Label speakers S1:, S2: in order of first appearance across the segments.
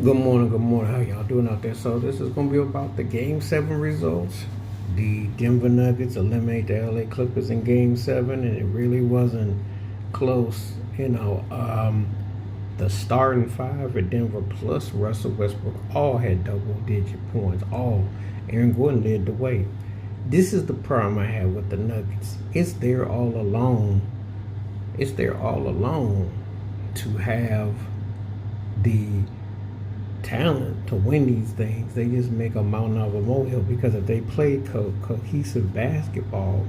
S1: Good morning, good morning. How y'all doing out there? So this is gonna be about the Game 7 results. The Denver Nuggets eliminate the LA Clippers in Game 7, and it really wasn't close. The starting five for Denver plus Russell Westbrook all had double-digit points. All. Aaron Gordon led the way. This is the problem I have with the Nuggets. It's there all along. It's there all along to have the talent to win these things. They just make a mountain out of a molehill, because if they play cohesive basketball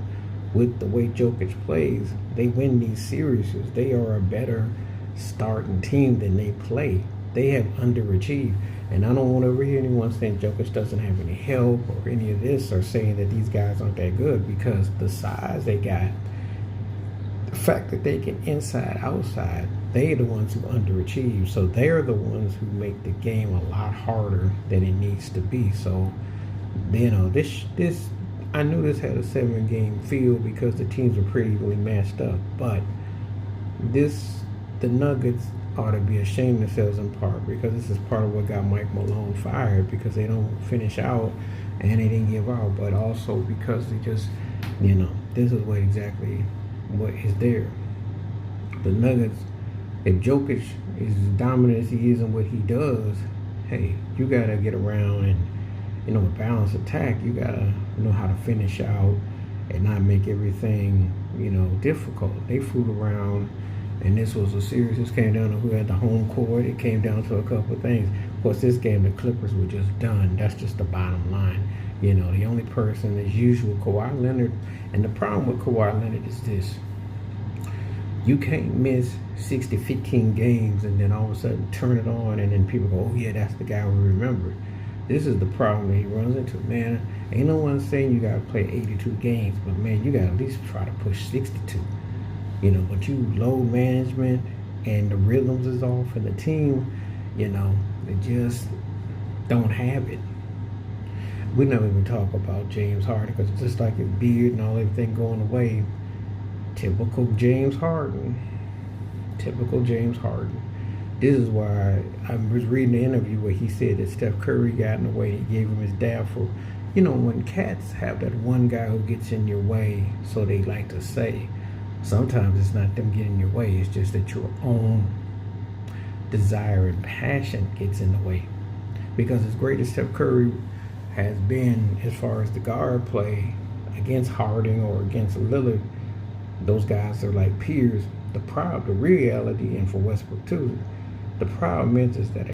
S1: with the way Jokic plays, they win these series. They are a better starting team than they play. They have underachieved. And I don't want to ever hear anyone saying Jokic doesn't have any help or any of this, or saying that these guys aren't that good, because the size they got, the fact that they can inside, outside, they're the ones who underachieve. So they're the ones who make the game a lot harder than it needs to be. So, this I knew this had a 7-game feel because the teams are pretty evenly matched up. But the Nuggets ought to be ashamed of themselves in part, because this is part of what got Mike Malone fired, because they don't finish out and they didn't give out, but also because they just, this is what is there. The Nuggets, if Jokic is as dominant as he is in what he does, hey, you got to get around and, a balanced attack. You got to know how to finish out and not make everything, difficult. They fooled around, and this was a series. This came down to who had the home court. It came down to a couple of things. Of course, this game, the Clippers were just done. That's just the bottom line. The only person is usual Kawhi Leonard. And the problem with Kawhi Leonard is this. You can't miss 15 games and then all of a sudden turn it on, and then people go, oh yeah, that's the guy we remember. This is the problem that he runs into. Man, ain't no one saying you got to play 82 games, but man, you got to at least try to push 62. But you load management and the rhythms is off, and the team, they just don't have it. We never even talk about James Harden, because it's just like his beard and all everything going away. Typical James Harden. This is why I was reading the interview where he said that Steph Curry got in the way. He gave him his dad for, when cats have that one guy who gets in your way, so they like to say, sometimes it's not them getting in your way, it's just that your own desire and passion gets in the way. Because as great as Steph Curry has been as far as the guard play against Harden or against Lillard, those guys are like peers. The reality, and for Westbrook too, the problem is that